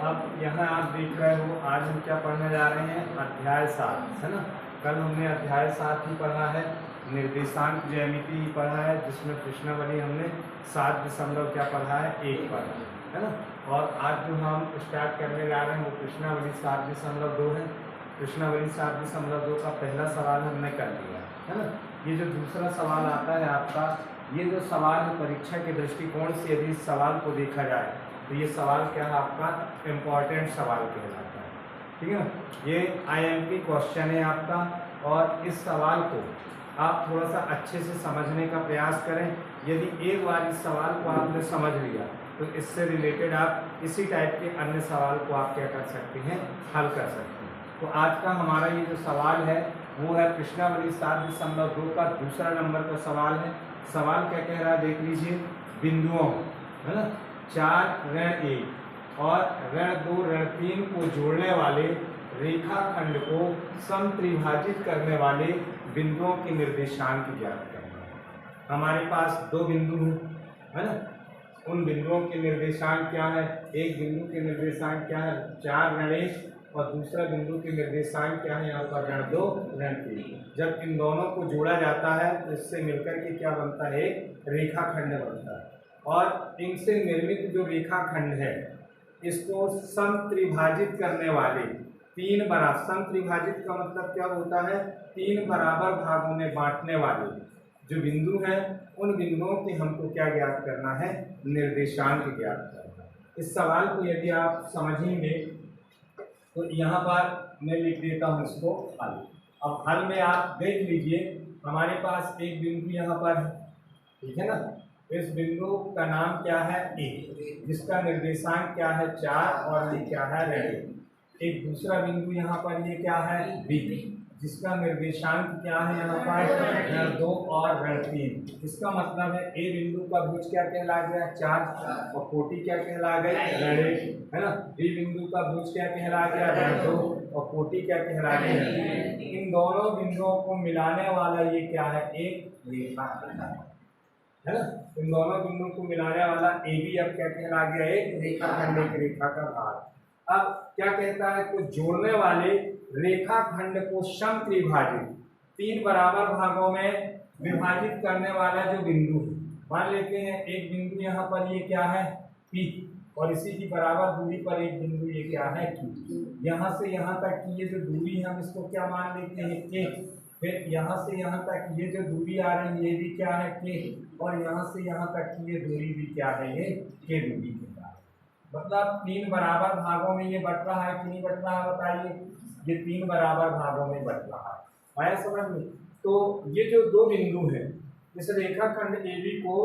अब यहाँ आप देख रहे हो, आज हम क्या पढ़ने जा रहे हैं, अध्याय 7, है ना। कल हमने अध्याय 7 ही पढ़ा है, निर्देशांक ज्यामिति ही पढ़ा है, जिसमें प्रश्नावली हमने 7 दशमलव क्या पढ़ा है, 1 पढ़ा है ना। और आज जो हम स्टार्ट करने जा रहे हैं वो प्रश्नावली 7.2 है। प्रश्नावली 7.2 का पहला सवाल हमने कर लिया है ना। ये जो दूसरा सवाल आता है आपका, ये जो सवाल है परीक्षा के दृष्टिकोण से यदि इस सवाल को देखा जाए तो ये सवाल क्या है, आपका इम्पॉर्टेंट सवाल कहलाता है, ठीक है ना। ये IMP क्वेश्चन है आपका, और इस सवाल को आप थोड़ा सा अच्छे से समझने का प्रयास करें। यदि एक बार इस सवाल को आपने समझ लिया तो इससे रिलेटेड आप इसी टाइप के अन्य सवाल को आप क्या कर सकते हैं, हल कर सकते हैं। तो आज का हमारा ये जो सवाल है वो है प्रश्नावली 7.2 का दूसरा नंबर का सवाल है। सवाल क्या कह रहा है देख लीजिए, बिंदुओं है ना 4 ऋण 1 और ऋण 2 ऋण 3 को जोड़ने वाले रेखाखंड को समत्रिभाजित करने वाले बिंदुओं के निर्देशांक ज्ञात करना है। हमारे पास दो बिंदु हैं, है ना। उन बिंदुओं के निर्देशांक क्या है, एक बिंदु के निर्देशांक क्या है 4 ऋण 1 और दूसरा बिंदु के निर्देशांक क्या है यहाँ पर ऋण 2 ऋण 3। जब इन दोनों को जोड़ा जाता है तो इससे मिलकर के क्या बनता है, एक रेखाखंड बनता है। और इनसे निर्मित जो रेखाखंड है इसको समत्रिभाजित करने वाले समत्रिभाजित का मतलब क्या होता है, 3 बराबर भागों में बांटने वाले जो बिंदु हैं उन बिंदुओं के हमको क्या ज्ञात करना है, निर्देशांक ज्ञात करना है। इस सवाल को यदि आप समझेंगे तो यहाँ पर मैं लिख देता हूँ इसको हल। अब हल में आप देख लीजिए, हमारे पास एक बिंदु यहाँ पर है, ठीक है ना। इस बिंदु का नाम क्या है, ए, जिसका निर्देशांक क्या है 4 और ये क्या है ऋण 1। एक दूसरा बिंदु यहाँ पर ये क्या है, बी, जिसका निर्देशांक क्या है यहाँ पर ऋण 2 और ऋण 3। इसका मतलब है ए बिंदु का भुज क्या कहला गया 4 और कोटि क्या कहला गई ऋण 1, है ना। बी बिंदु का भुज क्या कहला गया ऋण 2 और कोटि क्या कहला गई। इन दोनों बिंदुओं को मिलाने वाला ये क्या है, एक रेखाखंड है ना। इन दोनों बिंदुओं को मिलाने वाला ए बी अब क्या कहला गया, एक रेखाखंड, एक रेखा का भाग। अब क्या कहता है, तो जोड़ने वाले रेखाखंड को समत्रिभाजित 3 बराबर भागों में विभाजित करने वाला जो बिंदु है, मान लेते हैं एक बिंदु यहाँ पर ये क्या है P और इसी की बराबर दूरी पर एक बिंदु ये क्या है Q। यहाँ से यहाँ तक की ये जो दूरी है हम इसको क्या मान लेते हैं K। फिर यहाँ से यहाँ तक ये जो दूरी आ रही है ये भी क्या है K, और यहाँ से यहाँ तक की ये दूरी भी क्या है, ये K दूरी के साथ। मतलब 3 बराबर भागों में ये बट रहा है कि नहीं बट रहा है, बताइए। ये 3 बराबर भागों में बट रहा है, आया समझ में। तो ये जो दो बिंदु है, इस रेखाखंड AB को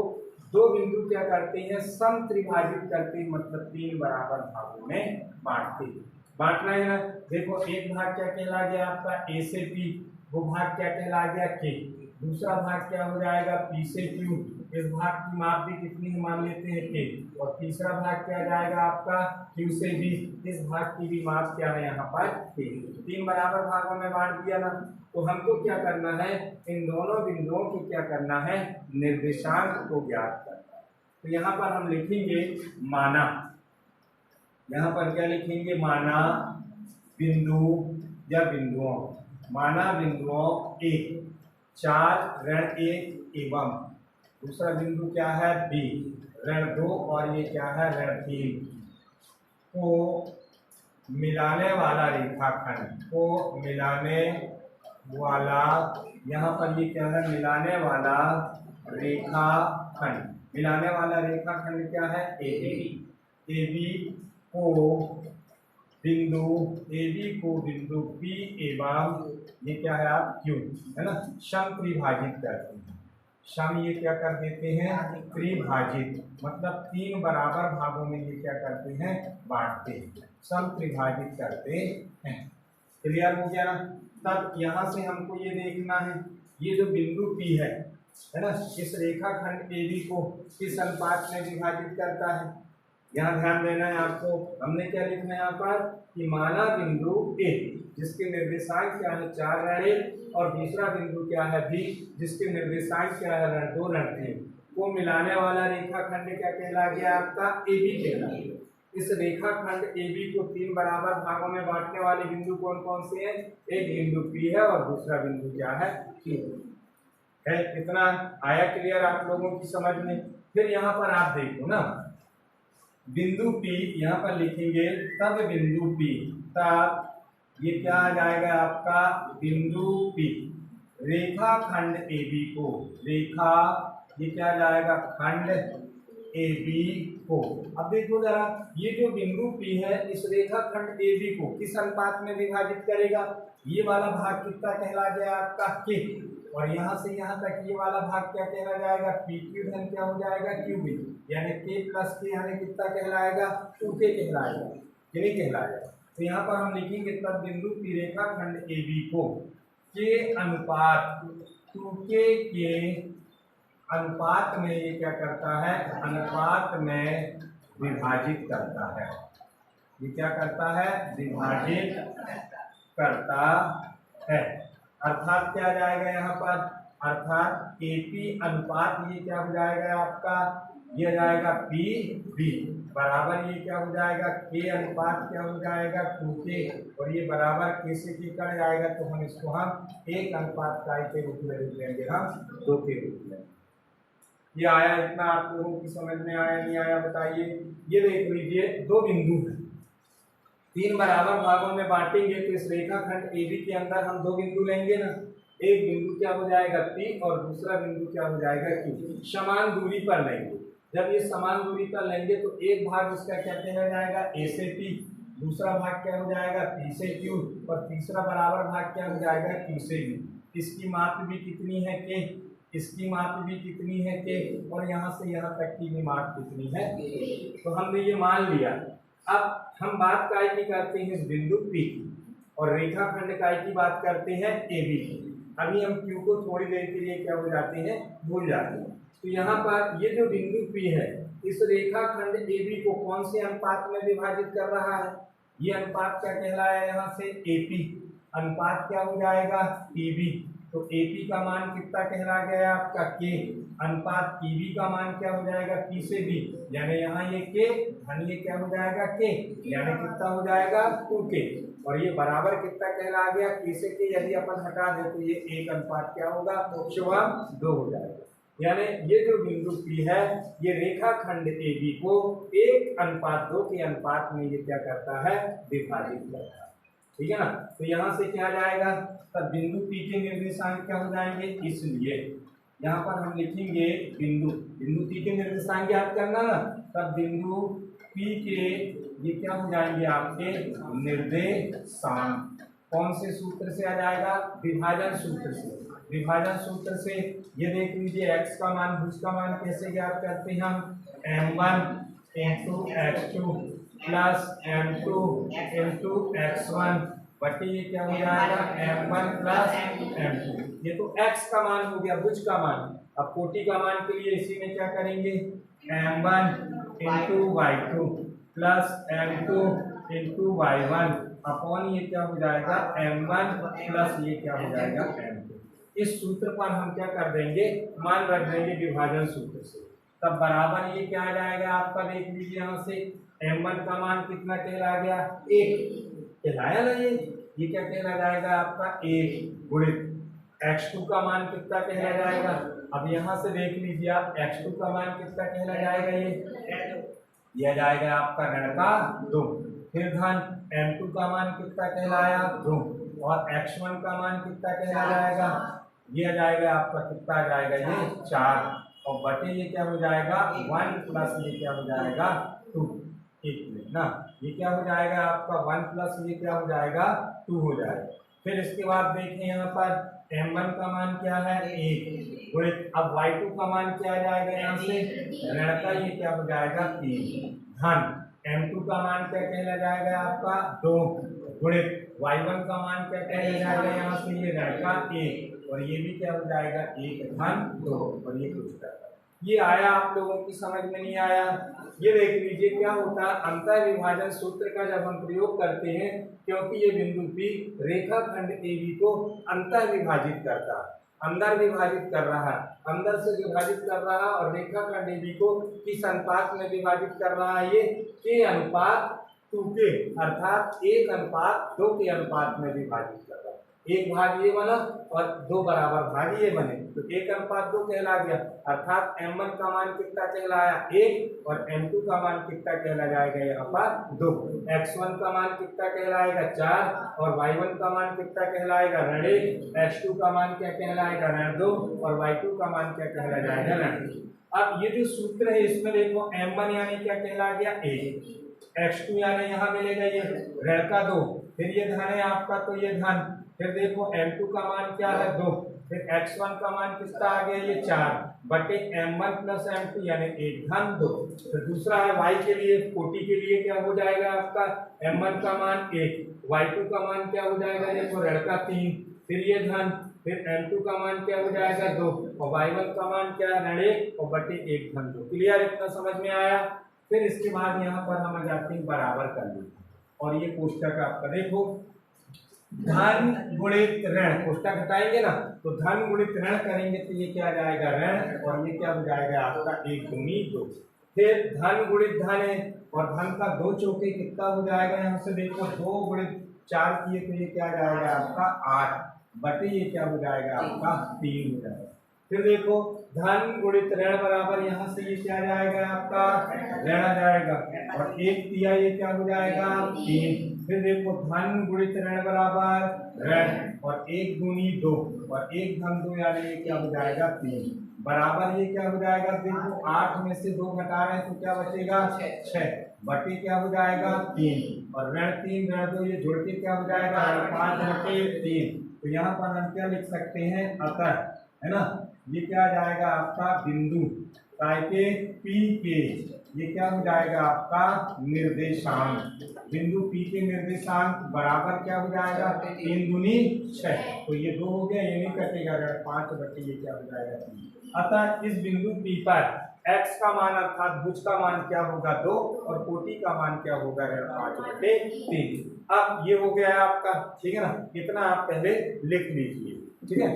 दो बिंदु क्या करते हैं, समत्रिभाजित करते हैं, मतलब 3 बराबर भागों में बांटते हैं। बांटना है ना, देखो एक भाग क्या कहला गया आपका A से P, वो भाग क्या कहला गया K। दूसरा भाग क्या हो जाएगा P से Q, इस भाग की माप भी कितनी मान लेते हैं K। और तीसरा भाग क्या जाएगा आपका Q से B, इस भाग की भी माप क्या है यहाँ पर K। 3 बराबर भागों में बांट दिया ना, तो हमको क्या करना है, इन दोनों बिंदुओं को क्या करना है, निर्देशांक को ज्ञात करना है। तो यहाँ पर हम लिखेंगे माना, यहाँ पर क्या लिखेंगे, माना बिंदु या बिंदुओं, माना बिंदुओं A 4 ऋण 1 एवं दूसरा बिंदु क्या है B ऋण 2 और ये क्या है ऋण 3 को मिलाने वाला रेखाखंड, को मिलाने वाला, यहाँ पर ये क्या है, मिलाने वाला रेखाखंड। मिलाने वाला रेखाखंड क्या है, AB को बिंदु AB को बिंदु P एवं ये क्या है आप Q, है ना, समत्रिभाजित करते हैं। सम ये क्या कर देते हैं, त्रिभाजित, मतलब 3 बराबर भागों में ये क्या करते हैं, बांटते हैं, समत्रिभाजित करते हैं। क्लियर हो गया ना। तब यहाँ से हमको ये देखना है, ये जो बिंदु P है ना, इस रेखाखंड AB को किस अनुपात में विभाजित करता है। यहाँ ध्यान देना है आपको, हमने क्या लिखना है यहाँ पर कि माना बिंदु A जिसके निर्देशांक क्या है 4 ऋण 1 और दूसरा बिंदु क्या है B जिसके निर्देशांक क्या है ऋण 2 ऋण 3 को मिलाने वाला रेखाखंड क्या कहला गया आपका AB कहला गया। इस रेखाखंड AB को 3 बराबर भागों में बांटने वाले बिंदु कौन कौन से हैं? एक बिंदु P है और दूसरा बिंदु क्या है? Q है। इतना आया क्लियर आप लोगों की समझ में? फिर यहाँ पर आप देखो ना, बिंदु P यहाँ पर लिखेंगे, तब बिंदु P, तब ये क्या आ जाएगा आपका? बिंदु P रेखाखंड AB को, रेखा ये क्या जाएगा? खंड AB को। अब देखो जरा, ये जो बिंदु P है इस रेखाखंड AB को किस अनुपात में विभाजित करेगा? ये वाला भाग कितना कहला गया आपका? K, और यहाँ से यहाँ तक ये वाला भाग क्या कहला जाएगा? PQ धन क्या हो जाएगा? QB, यानी K प्लस K हमें कितना कहलाएगा? 2K कहलाएगा, ये नहीं कहलाएगा। तो यहाँ पर हम लिखेंगे तब बिंदु P रेखाखंड AB को के अनुपात 2K के अनुपात में ये क्या करता है? अनुपात में विभाजित करता है। ये क्या करता है? विभाजित करता है। अर्थात क्या आ जाएगा यहाँ पर? अर्थात AP अनुपात ये क्या हो जाएगा आपका? ये जाएगा PB बराबर ये क्या हो जाएगा? K अनुपात क्या हो जाएगा? 2K, और ये बराबर K से K कट जाएगा, तो हम इसको हम 1 अनुपात काय के रूप में लिख लेंगे, हम 2 के रूप में। ये आया? इतना आप लोगों की समझ में आया नहीं आया बताइए? ये देख लीजिए, दो बिंदु हैं, 3 बराबर भागों में बांटेंगे तो इस रेखाखंड AB के अंदर हम 2 बिंदु लेंगे ना। एक बिंदु क्या हो जाएगा? P, और दूसरा बिंदु क्या हो जाएगा? Q। समान दूरी पर लेंगे। जब ये समान दूरी पर लेंगे तो एक भाग इसका क्या कहला जाएगा? A से P, दूसरा भाग क्या हो जाएगा? P से Q, और तीसरा बराबर भाग क्या हो जाएगा? Q से B। इसकी माप भी कितनी है? K, इसकी माप भी कितनी है? K, और यहाँ से यहाँ तक की भी माप कितनी है? तो हमने ये मान लिया। अब हम बात काय की करते हैं? इस बिंदु P की, और रेखाखंड काय की बात करते हैं? AB की। अभी हम Q को थोड़ी देर के लिए क्या हो जाते हैं? भूल जाते हैं। तो यहाँ पर ये जो बिंदु P है इस रेखाखंड AB को कौन से अनुपात में विभाजित कर रहा है? ये अनुपात क्या कहलाया? यहाँ से AP अनुपात क्या हो जाएगा? PB। तो AP का मान कितना कहला गया आपका? K अनुपात PB का मान क्या हो जाएगा? P से B, यानी यहाँ ये K धन ये क्या हो जाएगा? K, यानी कितना हो जाएगा? 2K, और ये बराबर कितना कहला गया? K से K यदि अपन हटा दे तो ये 1 अनुपात क्या होगा? 2 हो जाएगा। यानी ये जो बिंदु P है ये रेखाखंड AB को 1:2 के अनुपात में ये क्या करता है? विभाजित करता है। ठीक है ना? तो यहाँ से क्या जाएगा? तब बिंदु P के निर्देशांक क्या हो जाएंगे? इसलिए यहाँ पर हम लिखेंगे बिंदु P के निर्देशांक याद करना ना, तब बिंदु P के ये क्या हो जाएंगे? आपके निर्देशांक कौन से सूत्र से आ जाएगा? विभाजन सूत्र से। विभाजन सूत्र से ये देख लीजिए, x का मान भुज का मान कैसे ज्ञात करते हैं हम? m1 into x2 plus m2 into x1 बटे ये क्या हो जाएगा? m1 plus m2। ये तो x का मान हो गया, भुज का मान। अब कोटि का मान के लिए इसी में क्या करेंगे? m1 into y2 plus m2 into y1 upon ये क्या हो जाएगा? m1 प्लस ये क्या हो जाएगा? m2। इस सूत्र पर हम क्या कर देंगे? मान रख देंगे विभाजन सूत्र से। तब बराबर ये क्या आ जाएगा आपका? देख लीजिए यहाँ से m1 का मान कितना कहला गया? 1 कहलाया ना। ये क्या कहला जाएगा आपका? 1 गुणित x2 का मान कितना कहला जाएगा? अब यहाँ से देख लीजिए आप, x2 का मान कितना कहला जाएगा? ये आ जाएगा आपका ऋण का 2, फिर धन m2 का मान कितना कहलाया? 2, और x1 का मान कितना कहला जाएगा? ये आ जाएगा आपका कितना आ जाएगा? ये 4, और बटे ये क्या हो जाएगा? 1 प्लस ये क्या हो जाएगा? 2। एक मिनट ना, ये क्या हो जाएगा आपका? 1 प्लस ये क्या हो जाएगा? 2 हो जाएगा। फिर इसके बाद देखें यहाँ पर m1 का मान क्या है? 1 गुणित, अब y2 का मान क्या आ जाएगा? यहाँ से ऋण का ये क्या हो जाएगा? 3 धन m2 का मान क्या कहला जाएगा आपका? 2 गुणित y1 का मान क्या कहला जाएगा? यहाँ से ये ऋण का 1, और ये भी क्या हो जाएगा? 1 धन 2, और ये कुछ करता है। ये आया आप लोगों की समझ में नहीं आया? ये देख लीजिए क्या होता है, अंतर विभाजन सूत्र का जब हम प्रयोग करते हैं, क्योंकि ये बिंदु P रेखाखंड AB को अंतर विभाजित करता है। अंदर विभाजित कर रहा है, अंदर से विभाजित कर रहा है और रेखा का डीबी को किस अनुपात में विभाजित कर रहा है, ये k अनुपात 2k अर्थात 1:2 के अनुपात में विभाजित कर रहा है। एक भाग ये बना और 2 बराबर भाग ये बने तो 1:2 कहला गया अर्थात m1 का मान कितना कहलाया 1 और m2 का मान कितना कहला जाएगा यहाँ पर 2। x1 का मान कितना कहलाएगा 4 और y1 का मान कितना कहलाएगा ऋण 1, x2 का मान क्या कहलाएगा ऋण 2 और y2 का मान क्या कहला जाएगा ऋण 2। अब ये जो सूत्र है इसमें देखो m1 यानी क्या कहला गया 1, x2 यानी यहाँ मिलेगा ये ऋण का 2, फिर ये धन है आपका तो ये धन, फिर देखो m2 का मान क्या है 2, फिर x1 का मान कितना आ गया ये 4 बटे m1 प्लस m2 यानी 1 धन 2। फिर दूसरा है y के लिए, कोटि के लिए क्या हो जाएगा आपका m1 का मान 1, y2 का मान क्या हो जाएगा देखो ऋण का 3, फिर ये धन, फिर m2 का मान क्या हो जाएगा 2 और y1 का मान क्या है ऋण 1 और बटे 1 धन 2। क्लियर, इतना समझ में आया। फिर इसके बाद यहाँ पर हम आ जाते हैं बराबर कर लेते और ये कोष्टक आपका देखो धन गुणित ऋण, कोष्टक हटाएंगे ना तो धन गुणित ऋण करेंगे तो ये क्या जाएगा ऋण और ये क्या हो जाएगा आपका 1 दूनी 2। फिर धन गुणित धन है और धन का 2 चौके कितना हो जाएगा यहाँ से देखो 2 गुणित 4 किए तो ये क्या जाएगा आपका 8 बटे ये क्या हो जाएगा आपका 3 हो जाएगा। फिर देखो धन गुणित ऋण बराबर यहाँ से ये क्या जाएगा आपका ऋण आ जाएगा और 1 दिया ये क्या हो जाएगा 3। फिर देखो धन गुणित ऋण बराबर ऋण और 1 दूनी 2 और 1 धन 2 यानी ये क्या हो जाएगा 3 बराबर ये क्या हो जाएगा देखो 8 में से 2 घटा रहे हैं तो क्या बचेगा 6 बटे क्या हो जाएगा 3 और ऋण 3 ऋण 2 ये जोड़ के क्या हो जाएगा 5 बटे 3। तो यहाँ पर हम क्या लिख सकते हैं अतः, है ना, ये क्या जाएगा आपका बिंदु काय के P के ये क्या हो जाएगा आपका निर्देशांक, बिंदु P के निर्देशांक बराबर क्या हो जाएगा 3 दूनी 6 तो ये 2 हो गया, ये नहीं कटेगा 5 बटे ये क्या हो जाएगा 3। अतः इस बिंदु P पर x का मान अर्थात भुज का मान क्या होगा 2 और कोटि का मान क्या होगा 5 बटे 3। अब ये हो गया आपका, ठीक है ना, इतना आप पहले लिख लीजिए, ठीक है।